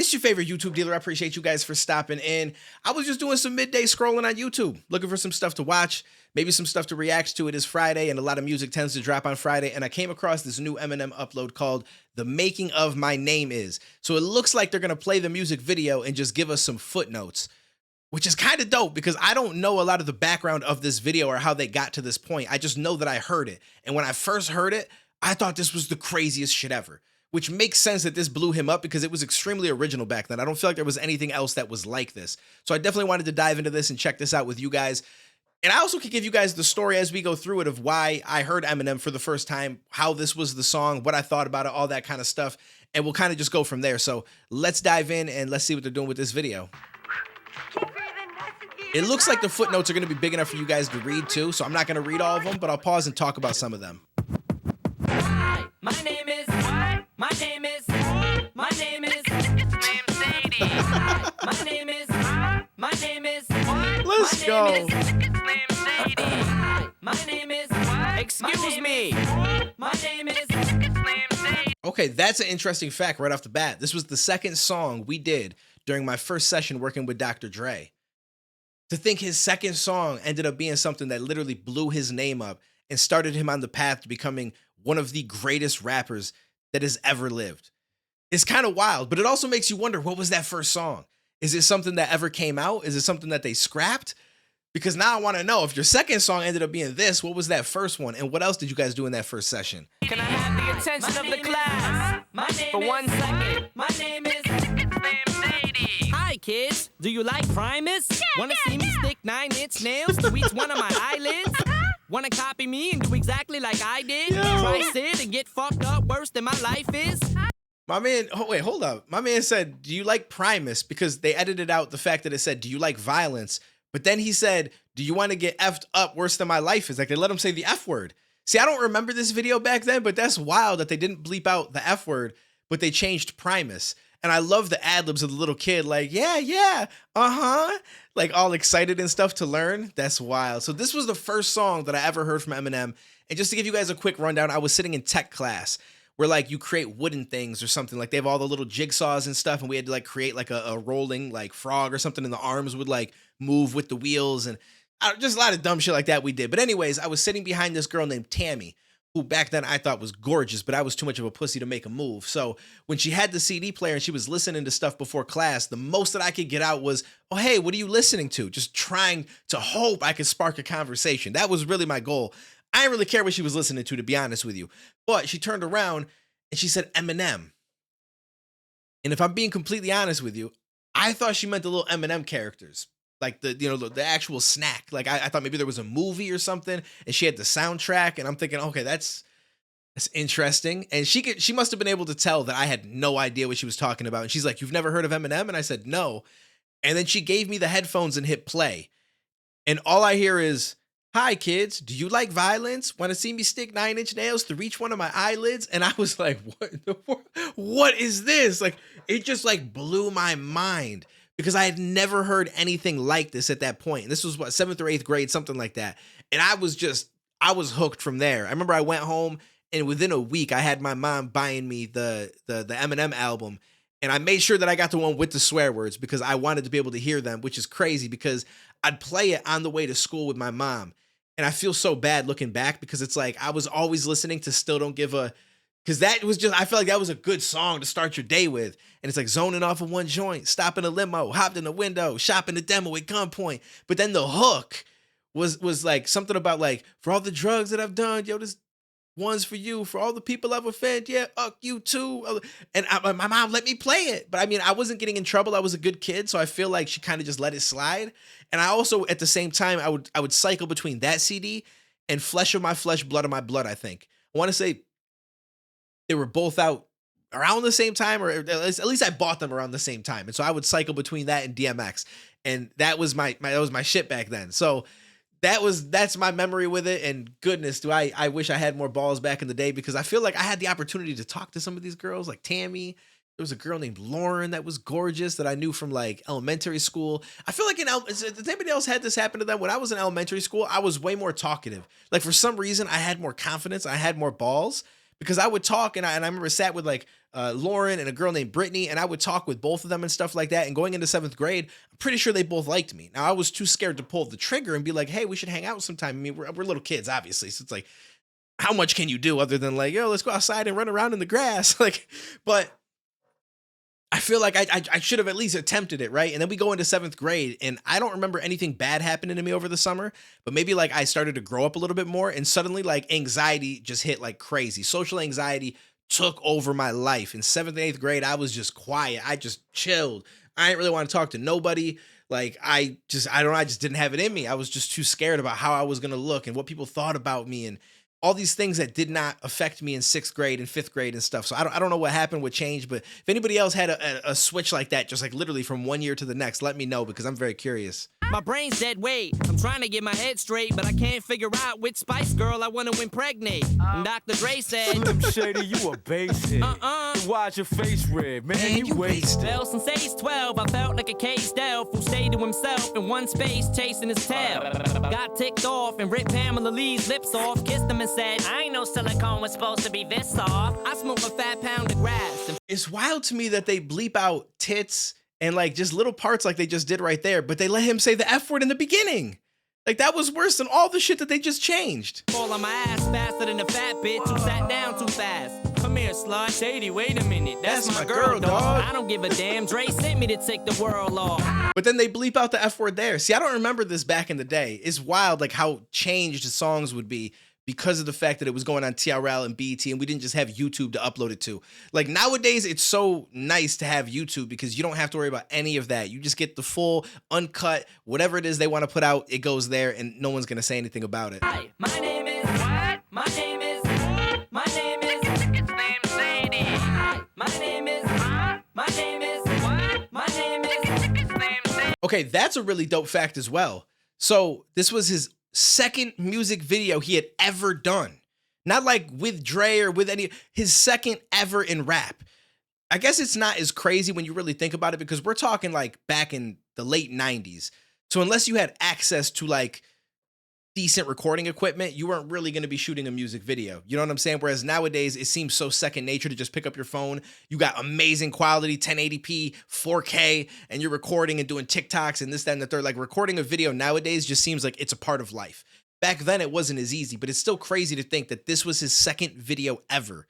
It's your favorite YouTube dealer. I appreciate you guys for stopping in. I was just doing some midday scrolling on YouTube, looking for some stuff to watch, maybe some stuff to react to. It is Friday, and a lot of music tends to drop on Friday, and I came across this new Eminem upload called The Making of My Name Is. So it looks like they're going to play the music video and just give us some footnotes, which is kind of dope because I don't know a lot of the background of this video or how they got to this point. I just know that I heard it. And when I first heard it, I thought this was the craziest shit ever, which makes sense that this blew him up because it was extremely original back then. I don't feel like there was anything else that was like this. So I definitely wanted to dive into this and check this out with you guys. And I also could give you guys the story as we go through it of why I heard Eminem for the first time, how this was the song, what I thought about it, all that kind of stuff. And we'll kind of just go from there. So let's dive in and let's see what they're doing with this video. It looks like the footnotes are going to be big enough for you guys to read too. So I'm not going to read all of them, but I'll pause and talk about some of them. Hi, my name is. My name is. My name is. Hi, my name is. My name is. Let's go. My name is. Excuse me. My name is. Okay, that's an interesting fact right off the bat. This was the second song we did during my first session working with Dr. Dre. To think his second song ended up being something that literally blew his name up and started him on the path to becoming one of the greatest rappers that has ever lived. It's kind of wild, but it also makes you wonder, what was that first song? Is it something that ever came out? Is it something that they scrapped? Because now I want to know, if your second song ended up being this, what was that first one? And what else did you guys do in that first session? Can I have the attention of the class for 1 second? My name is. Hi, kids. Do you like Primus? Wanna see me stick 9-inch nails to each one of my eyelids? Wanna copy me and do exactly like I did? Yo. Try sit and get fucked up worse than my life is? My man, oh wait, hold up. My man said, do you like Primus? Because they edited out the fact that it said, do you like violence? But then he said, do you want to get effed up worse than my life is? Like, they let him say the F word. See, I don't remember this video back then, but that's wild that they didn't bleep out the F word, but they changed Primus. And I love the ad-libs of the little kid, like, yeah, uh-huh, like all excited and stuff to learn. That's wild. So this was the first song that I ever heard from Eminem. And just to give you guys a quick rundown, I was sitting in tech class where like you create wooden things or something. Like they have all the little jigsaws and stuff, and we had to like create like a rolling like frog or something, and the arms would like move with the wheels, and just a lot of dumb shit like that we did. But anyways, I was sitting behind this girl named Tammy, who back then I thought was gorgeous, but I was too much of a pussy to make a move. So when she had the CD player and she was listening to stuff before class, the most that I could get out was, oh, hey, what are you listening to? Just trying to hope I could spark a conversation. That was really my goal. I didn't really care what she was listening to be honest with you. But she turned around and she said Eminem. And if I'm being completely honest with you, I thought she meant the little Eminem characters. Like the actual snack. Like I thought maybe there was a movie or something, and she had the soundtrack, and I'm thinking, okay, that's interesting. And she must have been able to tell that I had no idea what she was talking about. And she's like, "You've never heard of Eminem?" And I said, "No." And then she gave me the headphones and hit play, and all I hear is, "Hi kids, do you like violence? Want to see me stick 9-inch nails through each one of my eyelids?" And I was like, what is this? Like, it just like blew my mind. Because I had never heard anything like this at that point. And this was what, 7th or 8th grade, something like that. And I was hooked from there. I remember I went home, and within a week I had my mom buying me the Eminem album. And I made sure that I got the one with the swear words because I wanted to be able to hear them, which is crazy because I'd play it on the way to school with my mom. And I feel so bad looking back because it's like I was always listening to Still Don't Give a... Because that was just, I felt like that was a good song to start your day with. And it's like zoning off of one joint, stopping a limo, hopped in the window, shopping the demo at gunpoint. But then the hook was like something about like, for all the drugs that I've done, yo, this one's for you. For all the people I've offended, yeah, you too. And my mom let me play it. But I mean, I wasn't getting in trouble. I was a good kid. So I feel like she kind of just let it slide. And I also, at the same time, I would cycle between that CD and Flesh of My Flesh, Blood of My Blood, I think. I want to say, they were both out around the same time, or at least I bought them around the same time. And so I would cycle between that and DMX. And that was my shit back then. So that's my memory with it. And goodness, I wish I had more balls back in the day, because I feel like I had the opportunity to talk to some of these girls, like Tammy. There was a girl named Lauren that was gorgeous that I knew from like elementary school. I feel like does anybody else had this happen to them? When I was in elementary school, I was way more talkative. Like for some reason I had more confidence. I had more balls. because I would talk and I remember sat with like Lauren and a girl named Brittany, and I would talk with both of them and stuff like that. And going into 7th grade, I'm pretty sure they both liked me. Now I was too scared to pull the trigger and be like, hey, we should hang out sometime. I mean, we're little kids, obviously. So it's like, how much can you do other than like, yo, let's go outside and run around in the grass? Like, but I feel like I should have at least attempted it, right? And then we go into 7th grade, and I don't remember anything bad happening to me over the summer, but maybe like I started to grow up a little bit more, and suddenly like anxiety just hit like crazy. Social anxiety took over my life. In 7th and 8th grade, I was just quiet. I just chilled. I didn't really want to talk to nobody. Like I don't know, I just didn't have it in me. I was just too scared about how I was gonna look and what people thought about me and all these things that did not affect me in 6th grade and 5th grade and stuff. So I don't know what happened, what changed, but if anybody else had a switch like that, just like literally from one year to the next, let me know because I'm very curious. My brain's dead weight. I'm trying to get my head straight, but I can't figure out which Spice Girl I want to impregnate. And Dr. Dre said, Slim Shady, you a basehead. Why's your face red, man? You wasted. Well, since age 12, I felt like a caged elf who stayed to himself in one space chasing his tail. Got ticked off and ripped Pamela Lee's lips off, kissed him and said, I ain't know silicone was supposed to be this soft. I smoke a fat pound of grass. It's wild to me that they bleep out tits and like just little parts like they just did right there, but they let him say the F word in the beginning. Like that was worse than all the shit that they just changed. Fall on my ass faster than a fat bitch who sat down too fast. Come here, slut. Shady, wait a minute. That's my girl, dog. I don't give a damn. Dre sent me to take the world off. But then they bleep out the F word there. See, I don't remember this back in the day. It's wild like how changed songs would be because of the fact that it was going on TRL and BET and we didn't just have YouTube to upload it to. Like nowadays, it's so nice to have YouTube because you don't have to worry about any of that. You just get the full, uncut, whatever it is they want to put out, it goes there and no one's going to say anything about it. Hi, my name is what? My name is my name is Slim Shady. Hi, my name is my name is what? My name is Slim Shady. Okay, that's a really dope fact as well. So this was his second music video he had ever done. Not like with Dre or with his second ever in rap. I guess it's not as crazy when you really think about it because we're talking like back in the late 90s. So unless you had access to like decent recording equipment, you weren't really going to be shooting a music video. You know what I'm saying? Whereas nowadays it seems so second nature to just pick up your phone. You got amazing quality, 1080p, 4K, and you're recording and doing TikToks and this, that, and the third. Like recording a video nowadays just seems like it's a part of life. Back then it wasn't as easy, but it's still crazy to think that this was his second video ever.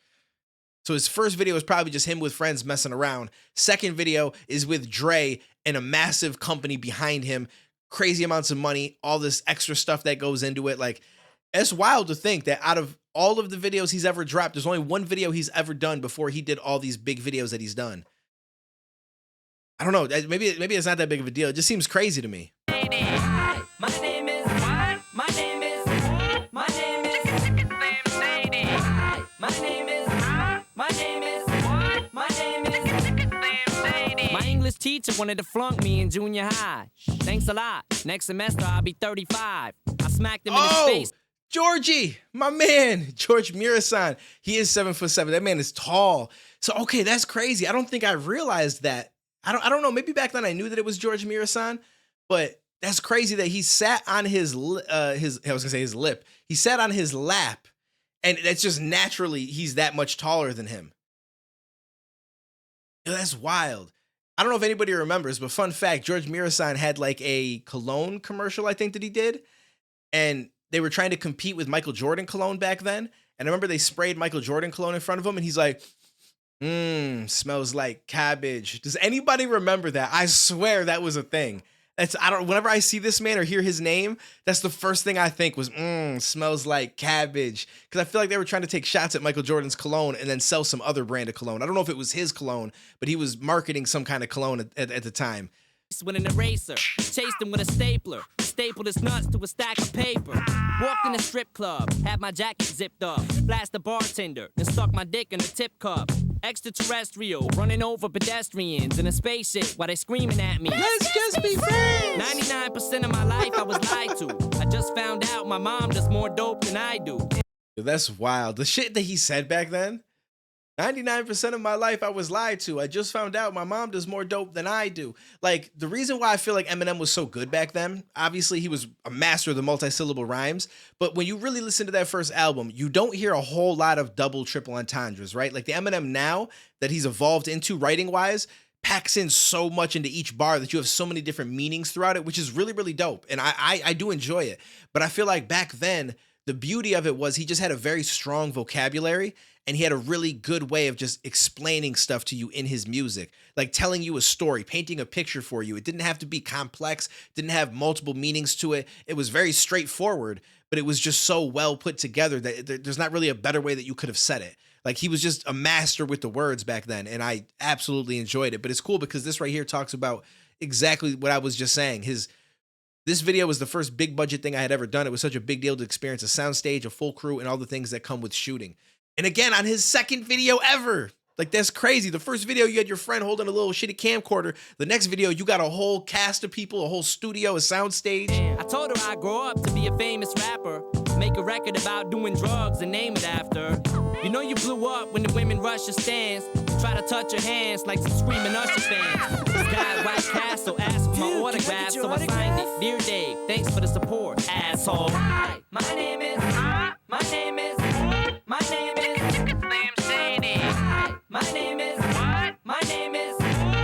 So his first video was probably just him with friends messing around. Second video is with Dre and a massive company behind him, crazy amounts of money, all this extra stuff that goes into it. Like, it's wild to think that out of all of the videos he's ever dropped, there's only one video he's ever done before he did all these big videos that he's done. I don't know. Maybe it's not that big of a deal. It just seems crazy to me. Hi, my name is what? My name is my name is Slim Shady. Hi, my name is my name is what? My name is Slim Shady. My English teacher wanted to flunk me in junior high. Thanks a lot. Next semester I'll be 35. I smacked him in his face. Georgie, my man, George Mirasan. He is 7'7". That man is tall. So okay, that's crazy. I don't think I realized that. I don't know. Maybe back then I knew that it was George Mirasan, but that's crazy that he sat on his lip. He sat on his lap, and that's just naturally he's that much taller than him. Yo, that's wild. I don't know if anybody remembers, but fun fact, George Mirasan had like a cologne commercial, I think, that he did. And they were trying to compete with Michael Jordan cologne back then. And I remember they sprayed Michael Jordan cologne in front of him, and he's like, smells like cabbage. Does anybody remember that? I swear that was a thing. Whenever I see this man or hear his name, that's the first thing I think was, smells like cabbage. Because I feel like they were trying to take shots at Michael Jordan's cologne and then sell some other brand of cologne. I don't know if it was his cologne, but he was marketing some kind of cologne at the time. With an eraser, chased him with a stapler, stapled his nuts to a stack of paper. Walked in a strip club, had my jacket zipped up, flashed the bartender, then stuck my dick in a tip cup. Extraterrestrial, running over pedestrians in a spaceship while they screaming at me. Let's just be friends. 99% of my life I was lied to. I just found out my mom does more dope than I do. That's wild. The shit that he said back then, 99% of my life I was lied to. I just found out my mom does more dope than I do. Like, the reason why I feel like Eminem was so good back then, obviously he was a master of the multi-syllable rhymes, but when you really listen to that first album, you don't hear a whole lot of double, triple entendres, right? Like the Eminem now that he's evolved into writing-wise packs in so much into each bar that you have so many different meanings throughout it, which is really, really dope. And I do enjoy it. But I feel like back then, the beauty of it was he just had a very strong vocabulary, and he had a really good way of just explaining stuff to you in his music, like telling you a story, painting a picture for you. It didn't have to be complex, didn't have multiple meanings to it. It was very straightforward, but it was just so well put together that there's not really a better way that you could have said it. Like, he was just a master with the words back then, and I absolutely enjoyed it. But it's cool because this right here talks about exactly what I was just saying. This video was the first big budget thing I had ever done. It was such a big deal to experience a soundstage, a full crew, and all the things that come with shooting. And again, on his second video ever. Like, that's crazy. The first video, you had your friend holding a little shitty camcorder. The next video, you got a whole cast of people, a whole studio, a soundstage. I told her I'd grow up to be a famous rapper, make a record about doing drugs and name it after. You know you blew up when the women rush your stands, try to touch your hands like some screaming Usher fans. This guy at White Castle asked for my autograph, so I signed it. Dear Dave, thanks for the support, asshole. Hi, my name is Slim Shady. Hi, my name is what? My name is.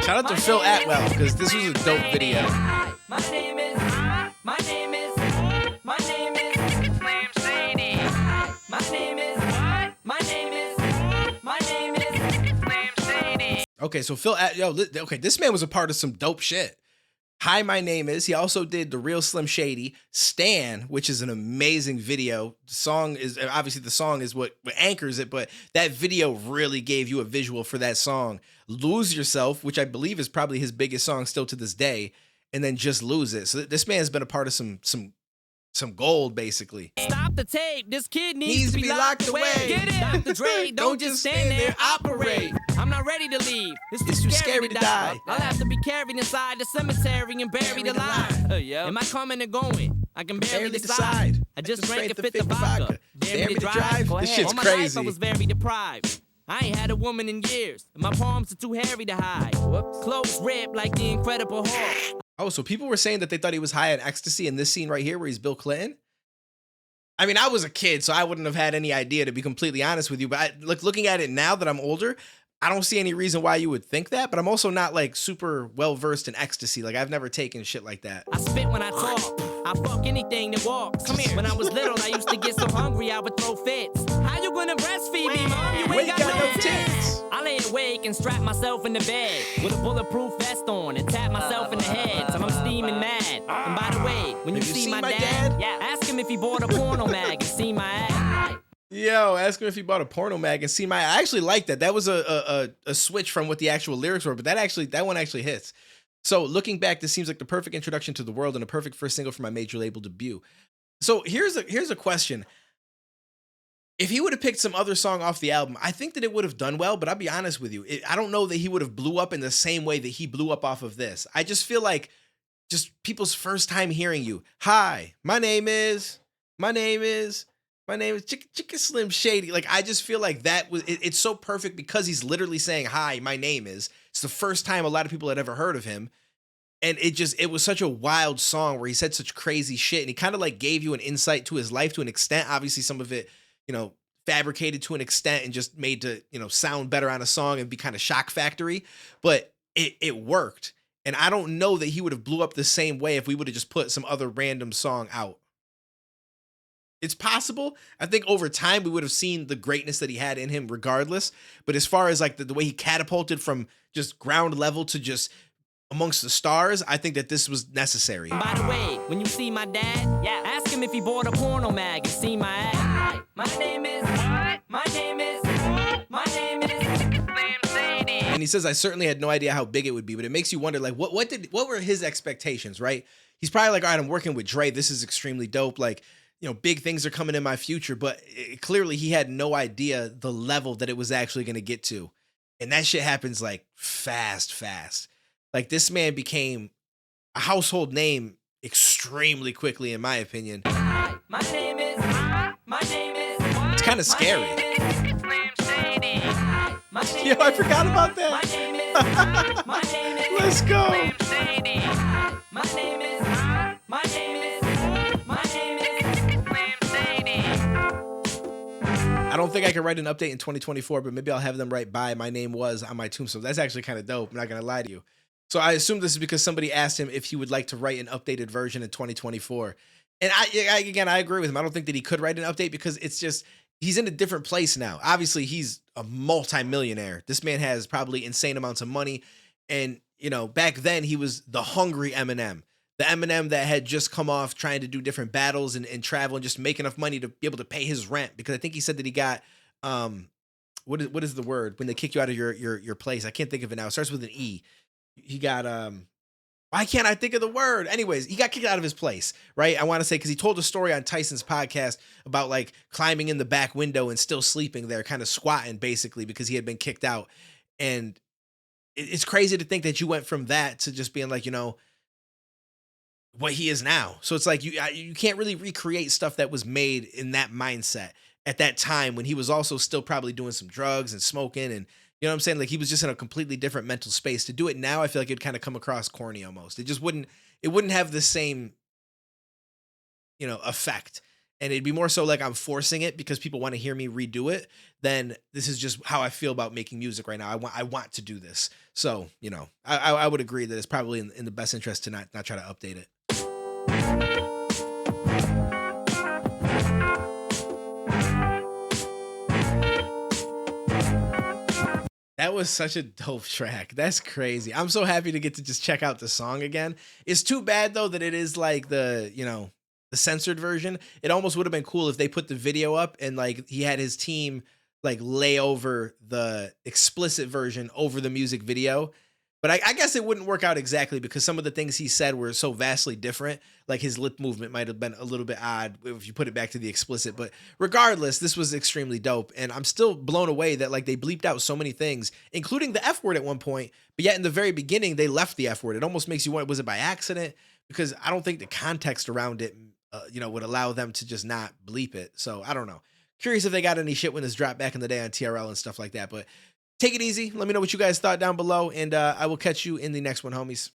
Shout out to Phil Atwell, because this was a dope video. Hi, my name is Slim Shady. Hi, my name is what? My name is Slim Shady. Okay, so okay, this man was a part of some dope shit. Hi, my name is. He also did The Real Slim Shady, Stan, which is an amazing video. The song is what anchors it, but that video really gave you a visual for that song. Lose Yourself, which I believe is probably his biggest song still to this day, and then Just Lose It. So this man's been a part of some gold, basically. Stop the tape. This kid needs to be locked away. Get it? Dr. Dre, don't just stand there, operate. I'm not ready to leave. It's too scary to die. I'll have to be carried inside the cemetery and buried alive. Am I coming or going? I can barely decide. I just drank a fifth of vodka. Dare me to drive? This shit's All my crazy. life I was very deprived. I ain't had a woman in years, and my palms are too hairy to hide. Clothes ripped like the Incredible Hulk. Oh, so people were saying that they thought he was high on ecstasy in this scene right here where he's Bill Clinton? I mean, I was a kid, so I wouldn't have had any idea, to be completely honest with you. But looking at it now that I'm older, I don't see any reason why you would think that. But I'm also not, like, super well-versed in ecstasy. Like, I've never taken shit like that. I spit when I talk. I fuck anything that walks. Come here. When I was little, I used to get so hungry I would throw fits. How you gonna breastfeed me, Mom? You ain't got no tits. I lay awake and strap myself in the bed with a bulletproof vest on and tap myself in the head till I'm steaming mad. And by the way, when you see my dad, ask him if he bought a porno mag and see my ad. Yo, ask him if he bought a porno mag and see my. I actually like that. That was a switch from what the actual lyrics were, but that one actually hits. So looking back, this seems like the perfect introduction to the world and a perfect first single for my major label debut. So here's a question. If he would have picked some other song off the album, I think that it would have done well, but I'll be honest with you. I don't know that he would have blew up in the same way that he blew up off of this. I just feel like just people's first time hearing you. Hi, my name is Chicken Slim Shady. Like, I just feel like it's so perfect because he's literally saying, hi, my name is. It's the first time a lot of people had ever heard of him. And it was such a wild song where he said such crazy shit. And he kind of like gave you an insight to his life to an extent. Obviously, some of it, fabricated to an extent and just made to, sound better on a song and be kind of shock factory. But it worked. And I don't know that he would have blew up the same way if we would have just put some other random song out. It's possible. I think over time we would have seen the greatness that he had in him regardless. But as far as like the way he catapulted from just ground level to just amongst the stars, I think that this was necessary. By the way, when you see my dad, ask him if he bought a porno mag and see my ad. Hi, my name is what? My name is Slim Shady. And he says, I certainly had no idea how big it would be, but it makes you wonder, like, what were his expectations, right? He's probably like, all right, I'm working with Dre. This is extremely dope. Like, big things are coming in my future, but clearly he had no idea the level that it was actually going to get to. And that shit happens like fast. Like, this man became a household name extremely quickly, in my opinion. Hi, my name is It's kind of scary. Slim Shady. Hi, Yo, I forgot about that. Let's go. I don't think I can write an update in 2024, but maybe I'll have them write "by my name was" on my tombstone. That's actually kind of dope. I'm not gonna lie to you. So I assume this is because somebody asked him if he would like to write an updated version in 2024. And again, I agree with him. I don't think that he could write an update because it's just he's in a different place now. Obviously, he's a multimillionaire. This man has probably insane amounts of money. And, you know, back then he was the hungry Eminem. The Eminem that had just come off trying to do different battles and travel and just make enough money to be able to pay his rent. Because I think he said that he got what is the word when they kick you out of your place? I can't think of it now. It starts with an E. He got why can't I think of the word? Anyways, he got kicked out of his place, right? I want to say because he told a story on Tyson's podcast about like climbing in the back window and still sleeping there, kind of squatting basically because he had been kicked out. And it's crazy to think that you went from that to just being like, you know, what he is now. So it's like you can't really recreate stuff that was made in that mindset at that time when he was also still probably doing some drugs and smoking and you know what I'm saying? Like he was just in a completely different mental space. To do it now, I feel like it'd kind of come across corny almost. It just wouldn't have the same, you know, effect. And it'd be more so like I'm forcing it because people want to hear me redo it. Then this is just how I feel about making music right now. I want to do this. So, you know, I would agree that it's probably in the best interest to not try to update it. That was such a dope track. That's crazy. I'm so happy to get to just check out the song again. It's too bad though that it is like the, you know, the censored version. It almost would have been cool if they put the video up and like he had his team like lay over the explicit version over the music video. But I guess it wouldn't work out exactly because some of the things he said were so vastly different. Like his lip movement might have been a little bit odd if you put it back to the explicit. But regardless, this was extremely dope. And I'm still blown away that like they bleeped out so many things, including the F word at one point. But yet in the very beginning, they left the F word. It almost makes you wonder, was it by accident? Because I don't think the context around it, you know, would allow them to just not bleep it. So I don't know. Curious if they got any shit when this dropped back in the day on TRL and stuff like that. But take it easy. Let me know what you guys thought down below, and I will catch you in the next one, homies.